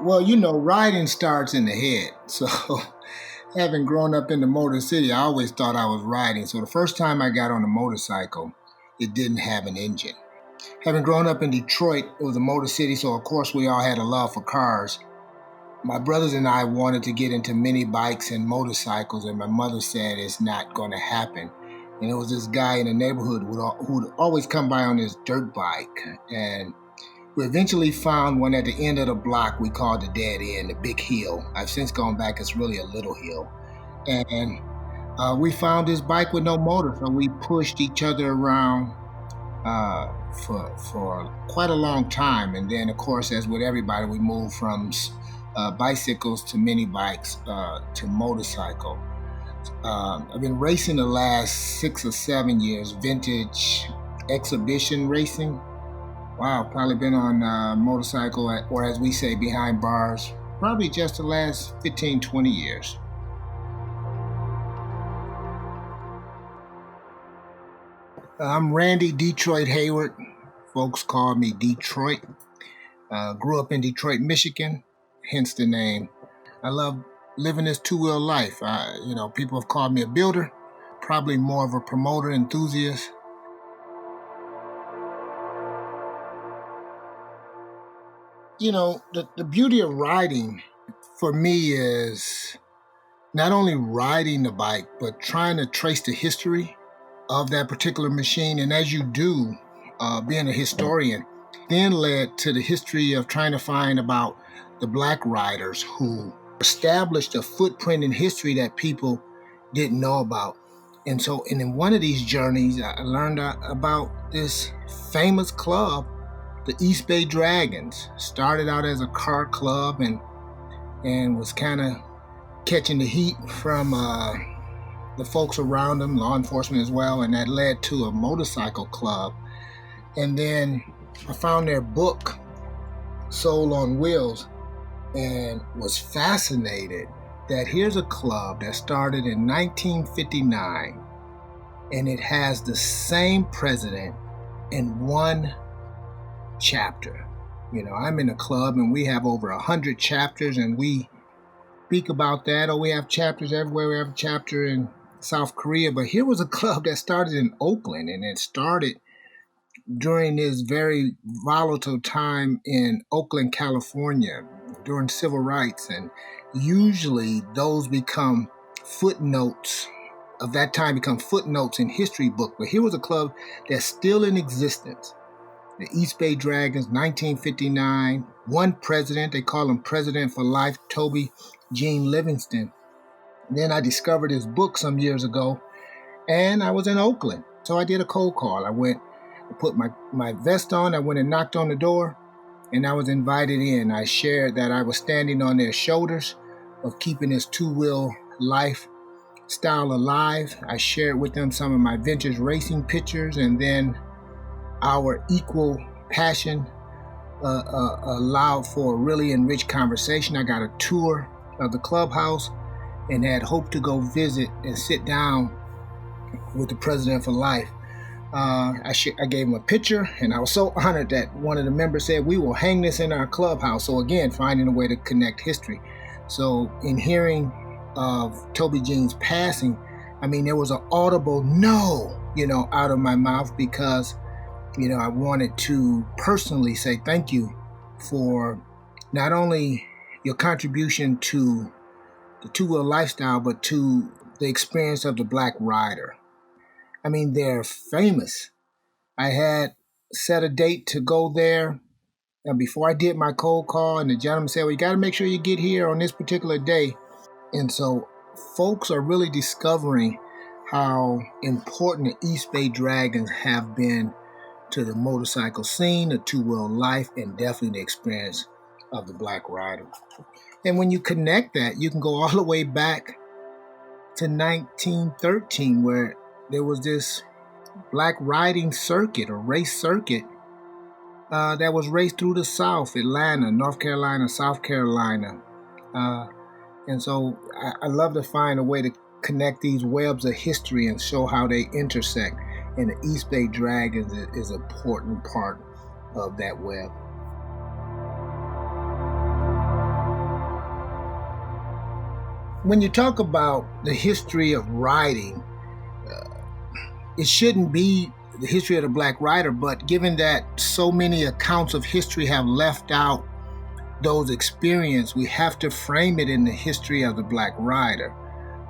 Well, riding starts in the head. So, having grown up in the Motor City, I always thought I was riding. So, the first time I got on a motorcycle, it didn't have an engine. Having grown up in Detroit, it was a Motor City, so of course we all had a love for cars. My brothers and I wanted to get into mini bikes and motorcycles, and my mother said it's not going to happen. And it was this guy in the neighborhood who'd always come by on his dirt bike. And we eventually found one at the end of the block we called the dead end, the big hill. I've since gone back, it's really a little hill. And we found this bike with no motor, so we pushed each other around for quite a long time. And then, of course, as with everybody, we moved from bicycles to mini bikes to motorcycle. I've been racing the last 6 or 7 years, vintage exhibition racing. Wow, probably been on a motorcycle, or as we say, behind bars, probably just the last 15, 20 years. I'm Randy Detroit Hayward. Folks call me Detroit. Grew up in Detroit, Michigan, hence the name. I love living this two-wheel life. People have called me a builder, probably more of a promoter, enthusiast. The beauty of riding for me is not only riding the bike, but trying to trace the history of that particular machine. And as you do, being a historian, then led to the history of trying to find about the black riders who established a footprint in history that people didn't know about. And in one of these journeys, I learned about this famous club, the East Bay Dragons. Started out as a car club and was kind of catching the heat from the folks around them, law enforcement as well, and that led to a motorcycle club. And then I found their book, Soul on Wheels, and was fascinated that here's a club that started in 1959, and it has the same president in one chapter. I'm in a club and we have over 100 chapters, and we speak about that. We have chapters everywhere. We have a chapter in South Korea, but here was a club that started in Oakland, and it started during this very volatile time in Oakland, California, during civil rights. And usually those become footnotes of that time, become footnotes in history book. But here was a club that's still in existence. The East Bay Dragons, 1959, one president, they call him President for Life, Toby Gene Livingston. Then I discovered his book some years ago, and I was in Oakland. So I did a cold call. I put my vest on, I went and knocked on the door, and I was invited in. I shared that I was standing on their shoulders of keeping this two-wheel lifestyle alive. I shared with them some of my vintage racing pictures, and then our equal passion allowed for a really enriched conversation. I got a tour of the clubhouse and had hoped to go visit and sit down with the President for Life. I gave him a picture, and I was so honored that one of the members said, we will hang this in our clubhouse. So again, finding a way to connect history. So in hearing of Toby Gene's passing, there was an audible no, out of my mouth, because I wanted to personally say thank you for not only your contribution to the two-wheel lifestyle, but to the experience of the black rider. They're famous. I had set a date to go there before I did my cold call, and the gentleman said, well, you got to make sure you get here on this particular day. And so folks are really discovering how important the East Bay Dragons have been to the motorcycle scene, the two-wheel life, and definitely the experience of the black rider. And when you connect that, you can go all the way back to 1913, where there was this black riding circuit or race circuit that was raced through the South, Atlanta, North Carolina, South Carolina. And so I love to find a way to connect these webs of history and show how they intersect. And the East Bay Dragons is an important part of that web. when you talk about the history of riding, it shouldn't be the history of the Black rider, but given that so many accounts of history have left out those experiences, we have to frame it in the history of the Black rider.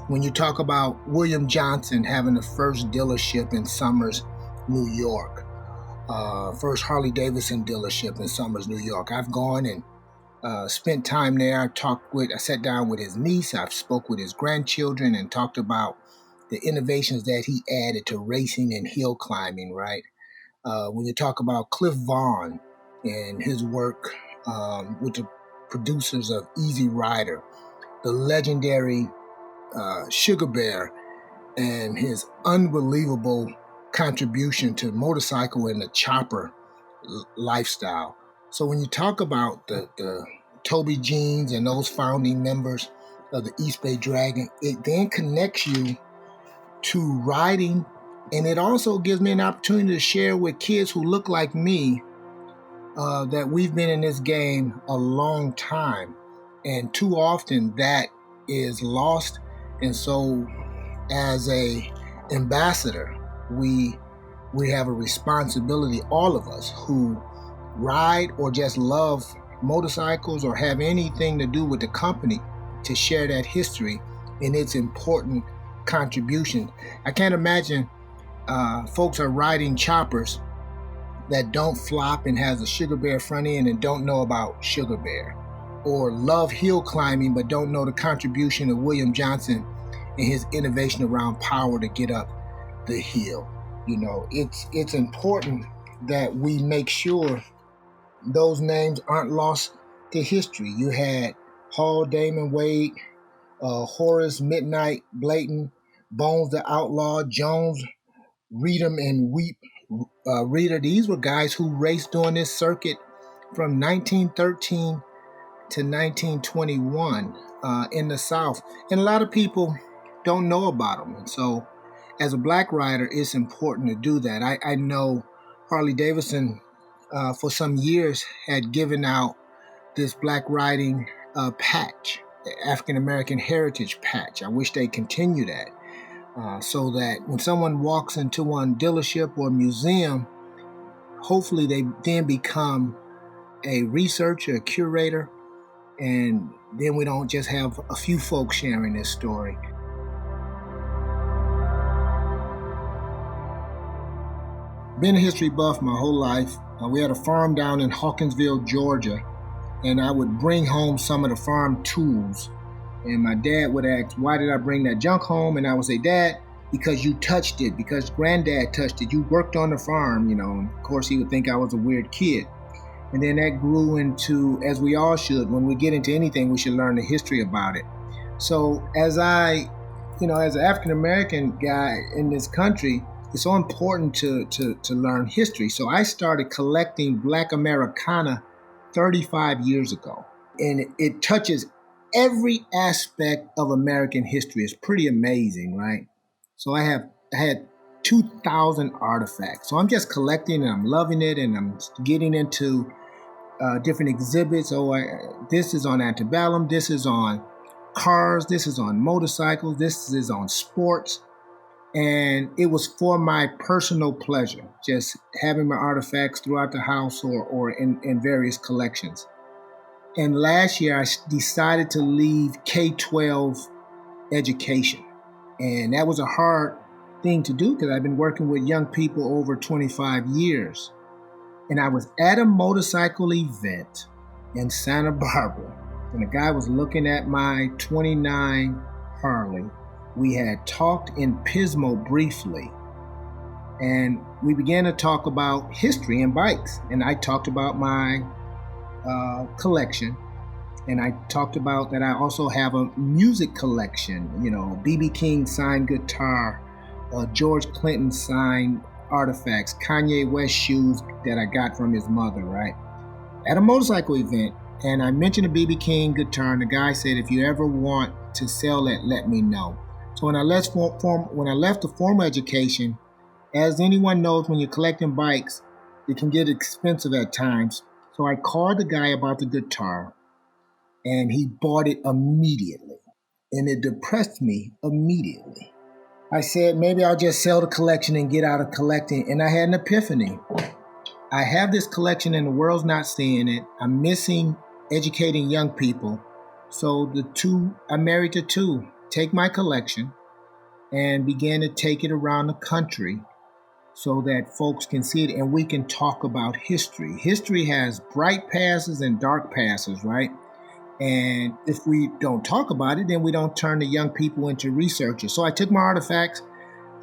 When you talk about William Johnson having the first dealership in Somers, New York, first Harley-Davidson dealership in Somers, New York, I've gone and spent time there. I sat down with his niece. I've spoke with his grandchildren and talked about the innovations that he added to racing and hill climbing, right? When you talk about Cliff Vaughn and his work with the producers of Easy Rider, the legendary Sugar Bear, and his unbelievable contribution to motorcycle and the chopper lifestyle. So when you talk about the Toby Jeans and those founding members of the East Bay Dragon, it then connects you to riding, and it also gives me an opportunity to share with kids who look like me that we've been in this game a long time, and too often that is lost. And so as a ambassador, we have a responsibility, all of us who ride or just love motorcycles or have anything to do with the company, to share that history and its important contribution. I can't imagine folks are riding choppers that don't flop and has a Sugar Bear front end and don't know about Sugar Bear, or love hill climbing but don't know the contribution of William Johnson and his innovation around power to get up the hill. You know, it's important that we make sure those names aren't lost to history. You had Hall, Damon, Wade, Horace, Midnight, Blayton, Bones the Outlaw, Jones, Reedham, and Weep Reader. These were guys who raced during this circuit from 1913 to 1921 in the South. And a lot of people don't know about them. And so as a Black rider, it's important to do that. I know Harley-Davidson for some years had given out this Black riding patch, the African American Heritage patch. I wish they continue that. So that when someone walks into one dealership or museum, hopefully they then become a researcher, a curator, and then we don't just have a few folks sharing this story. Been a history buff my whole life. We had a farm down in Hawkinsville, Georgia, and I would bring home some of the farm tools. And my dad would ask, why did I bring that junk home? And I would say, Dad, because you touched it, because Granddad touched it. You worked on the farm, you know. And of course, he would think I was a weird kid. And then that grew into, as we all should, when we get into anything, we should learn the history about it. So as as an African-American guy in this country, it's so important to learn history. So I started collecting Black Americana 35 years ago. And it touches every aspect of American history. It's pretty amazing, right? So I had 2,000 artifacts. So I'm just collecting and I'm loving it, and I'm getting into different exhibits. This is on antebellum, this is on cars, this is on motorcycles, this is on sports. And it was for my personal pleasure, just having my artifacts throughout the house or in various collections. And last year, I decided to leave K-12 education. And that was a hard thing to do because I've been working with young people over 25 years. And I was at a motorcycle event in Santa Barbara, and a guy was looking at my 29 Harley. We had talked in Pismo briefly, and we began to talk about history and bikes. And I talked about my collection, and I talked about that I also have a music collection, B.B. King signed guitar, George Clinton signed artifacts, Kanye West shoes that I got from his mother, right? At a motorcycle event, and I mentioned a B.B. King guitar, and the guy said, if you ever want to sell it, let me know. So when I left the formal education, as anyone knows, when you're collecting bikes, it can get expensive at times. So I called the guy about the guitar, and he bought it immediately. and it depressed me immediately. I said, maybe I'll just sell the collection and get out of collecting. And I had an epiphany. I have this collection and the world's not seeing it. I'm missing educating young people. So I married the two, take my collection and began to take it around the country so that folks can see it and we can talk about history. History has bright passes and dark passes, right? And if we don't talk about it, then we don't turn the young people into researchers. So I took my artifacts,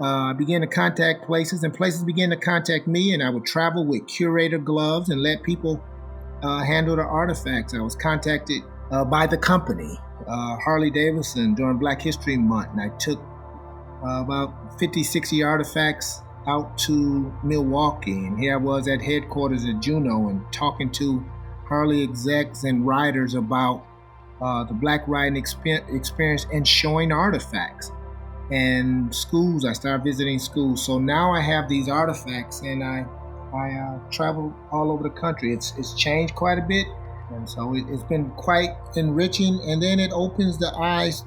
I began to contact places, and places began to contact me, and I would travel with curator gloves and let people handle the artifacts. I was contacted by the company, Harley-Davidson, during Black History Month, and I took about 50, 60 artifacts out to Milwaukee, and here I was at headquarters at Juneau and talking to Harley execs and writers about the Black riding experience and showing artifacts. And schools, I started visiting schools. So now I have these artifacts and I travel all over the country. It's changed quite a bit. And so it's been quite enriching. And then it opens the eyes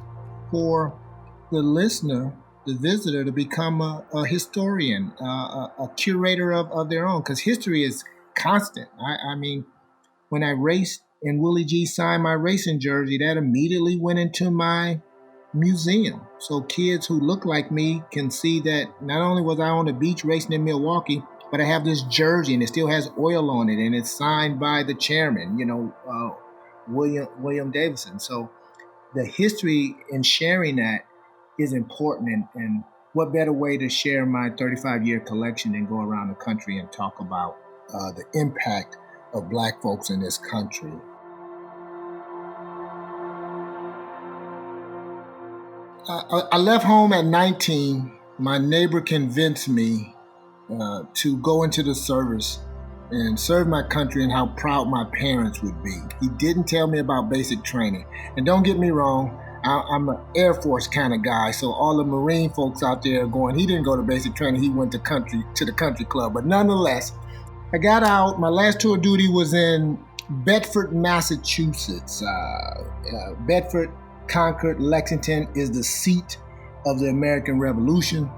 for the listener, the visitor, to become a historian, a curator of their own, because history is constant. I mean, when I raced and Willie G signed my racing jersey, that immediately went into my museum. So kids who look like me can see that not only was I on the beach racing in Milwaukee, but I have this jersey and it still has oil on it and it's signed by the chairman, William Davidson. So the history in sharing that is important, and what better way to share my 35-year collection than go around the country and talk about the impact of Black folks in this country. I left home at 19. My neighbor convinced me to go into the service and serve my country and how proud my parents would be. He didn't tell me about basic training. And don't get me wrong, I'm an Air Force kind of guy, so all the Marine folks out there are going, he didn't go to basic training, he went to the country club. But nonetheless, I got out. My last tour of duty was in Bedford, Massachusetts. Bedford, Concord, Lexington is the seat of the American Revolution.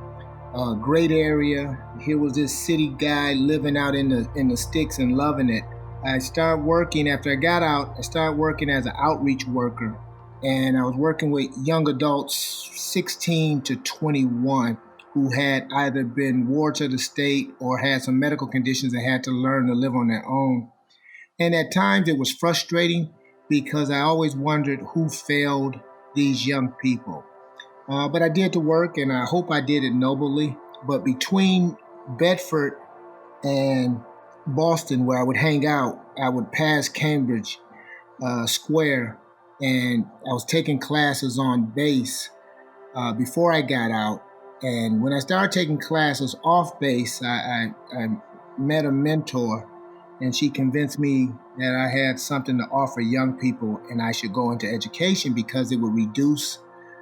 Great area. Here was this city guy living out in the sticks and loving it. I started working after I got out. I started working as an outreach worker, and I was working with young adults 16 to 21 who had either been wards of the state or had some medical conditions and had to learn to live on their own. And at times it was frustrating because I always wondered who failed these young people. But I did the work, and I hope I did it nobly. But between Bedford and Boston, where I would hang out, I would pass Cambridge Square, and I was taking classes on base before I got out. And when I started taking classes off base, I met a mentor, and she convinced me that I had something to offer young people and I should go into education because it would reduce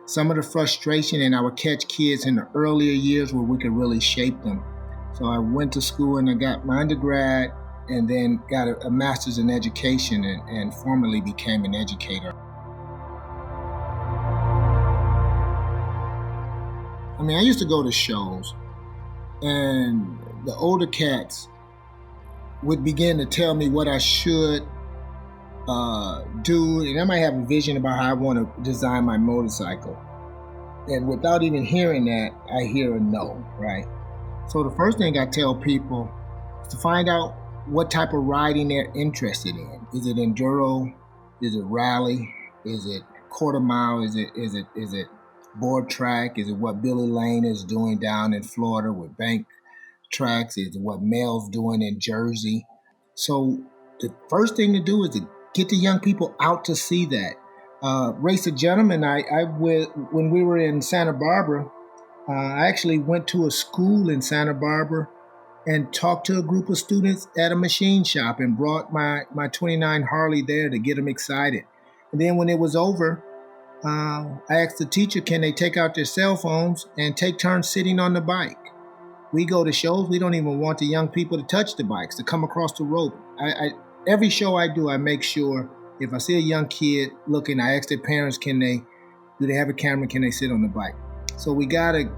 some of the frustration and I would catch kids in the earlier years where we could really shape them. So I went to school and I got my undergrad and then got a master's in education and formally became an educator. I mean, I used to go to shows, and the older cats would begin to tell me what I should do, and I might have a vision about how I want to design my motorcycle. And without even hearing that, I hear a no, right? So the first thing I tell people is to find out what type of riding they're interested in. Is it enduro? Is it rally? Is it quarter mile? Is it board track? Is it what Billy Lane is doing down in Florida with bank tracks? Is it what Mel's doing in Jersey? So the first thing to do is to get the young people out to see that. Race a Gentleman, when we were in Santa Barbara, I actually went to a school in Santa Barbara and talked to a group of students at a machine shop and brought my 29 Harley there to get them excited. And then when it was over, I asked the teacher, can they take out their cell phones and take turns sitting on the bike? We go to shows, we don't even want the young people to touch the bikes, to come across the road. Every show I do, I make sure if I see a young kid looking, I ask their parents, can they Do they have a camera? Can they sit on the bike? So we got to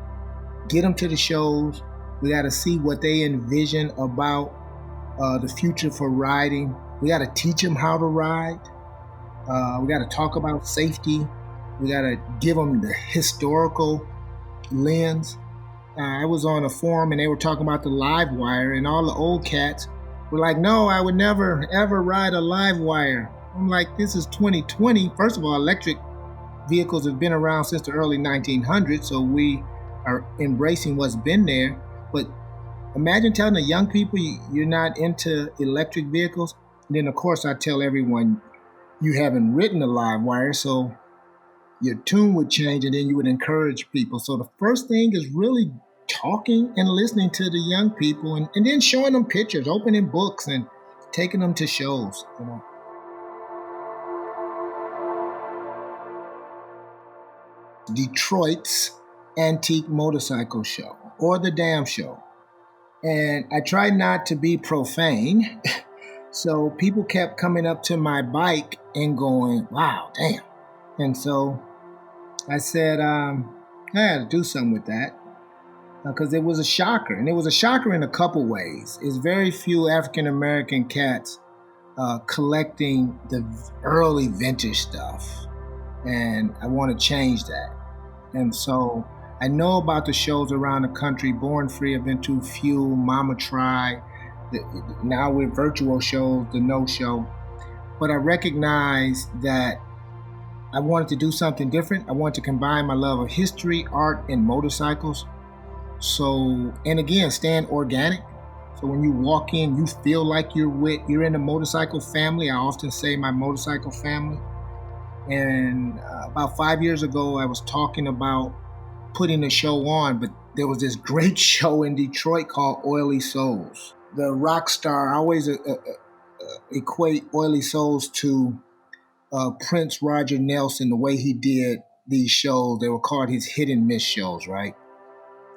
get them to the shows. We got to see what they envision about the future for riding. We got to teach them how to ride. We got to talk about safety. We got to give them the historical lens. I was on a forum and they were talking about the live wire, and all the old cats were like, no, I would never, ever ride a live wire. I'm like, this is 2020. First of all, electric vehicles have been around since the early 1900s, so we are embracing what's been there. But imagine telling the young people you're not into electric vehicles. And then, of course, I tell everyone you haven't ridden a live wire, so your tune would change, and then you would encourage people. So the first thing is really talking and listening to the young people, and then showing them pictures, opening books, and taking them to shows. Detroit's Antique Motorcycle Show, or the Damn Show. And I tried not to be profane, so people kept coming up to my bike and going, wow, damn. And so I said, I had to do something with that, because it was a shocker. And it was a shocker in a couple ways. It's very few African-American cats collecting the early vintage stuff. And I want to change that. And so I know about the shows around the country. Born Free have been too few. Mama Tried. Now we're virtual shows, the No Show. But I recognize that I wanted to do something different. I wanted to combine my love of history, art, and motorcycles. So, and again, staying organic. So when you walk in, you feel like you're in a motorcycle family. I often say my motorcycle family. And about 5 years ago, I was talking about putting a show on, but there was this great show in Detroit called Oily Souls. The rock star, I always equate Oily Souls to Prince Roger Nelson, the way he did these shows. They were called his hit and miss shows, right?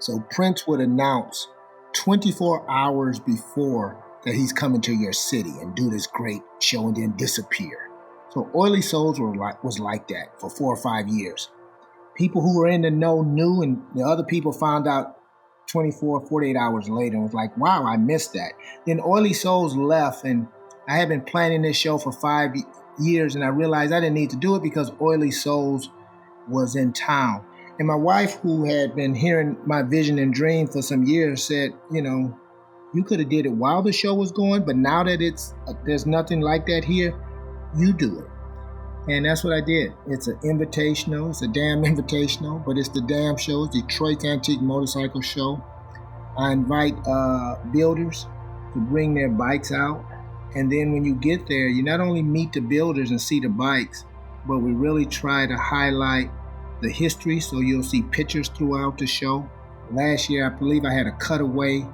So Prince would announce 24 hours before that he's coming to your city and do this great show and then disappear. So Oily Souls was like that for 4 or 5 years. People who were in the know knew, and the other people found out 24, 48 hours later and was like, wow, I missed that. Then Oily Souls left, and I had been planning this show for 5 years, and I realized I didn't need to do it because Oily Souls was in town. And my wife, who had been hearing my vision and dream for some years, said, you could have did it while the show was going, but now that there's nothing like that here, you do it. And that's what I did. It's an invitational. It's a damn invitational, but it's the Damn Show. It's Detroit's Antique Motorcycle Show. I invite builders to bring their bikes out. And then when you get there, you not only meet the builders and see the bikes, but we really try to highlight the history. So you'll see pictures throughout the show. Last year, I believe I had a cutaway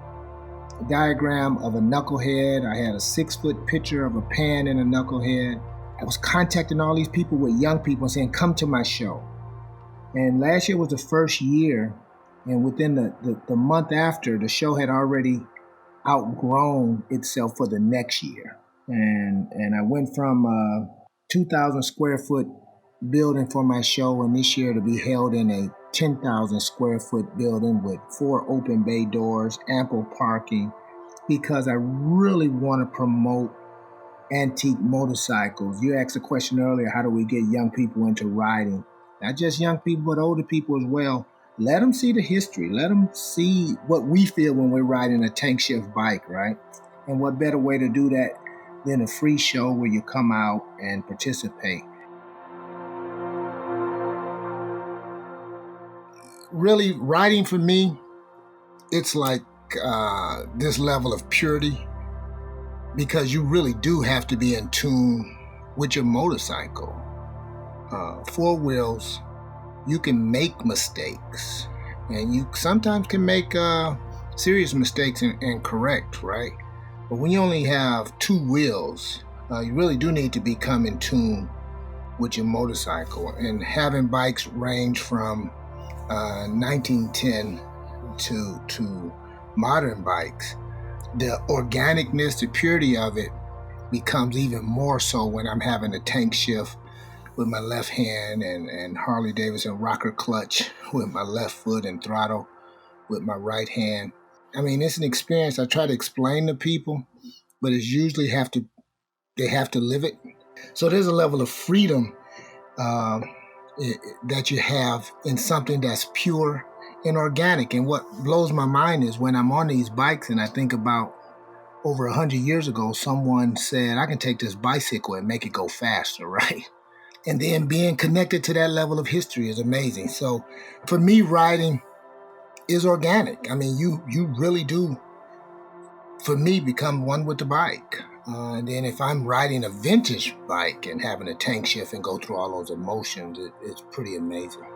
diagram of a knucklehead. I had a 6-foot picture of a pan and a knucklehead. I was contacting all these people with young people saying, come to my show. And last year was the first year, and within the month after, the show had already outgrown itself for the next year. And I went from a 2,000 square foot building for my show, and this year to be held in a 10,000 square foot building with 4 open bay doors, ample parking, because I really want to promote antique motorcycles. You asked a question earlier, how do we get young people into riding? Not just young people, but older people as well. Let them see the history. Let them see what we feel when we're riding a tank shift bike, right? And what better way to do that than a free show where you come out and participate. Really, riding for me, it's like this level of purity, because you really do have to be in tune with your motorcycle. 4 wheels, you can make mistakes, and you sometimes can make serious mistakes and correct, right? But when you only have 2 wheels, you really do need to become in tune with your motorcycle. And having bikes range from 1910 to modern bikes, the organicness, the purity of it becomes even more so when I'm having a tank shift with my left hand and Harley-Davidson rocker clutch with my left foot and throttle with my right hand. I mean, it's an experience I try to explain to people, but it's usually they have to live it. So there's a level of freedom uh, that you have in something that's pure and organic. And what blows my mind is when I'm on these bikes and I think about over 100 years ago, someone said, I can take this bicycle and make it go faster, right? And then being connected to that level of history is amazing. So for me, riding is organic. I mean, you really do, for me, become one with the bike. And then if I'm riding a vintage bike and having a tank shift and go through all those emotions, it's pretty amazing.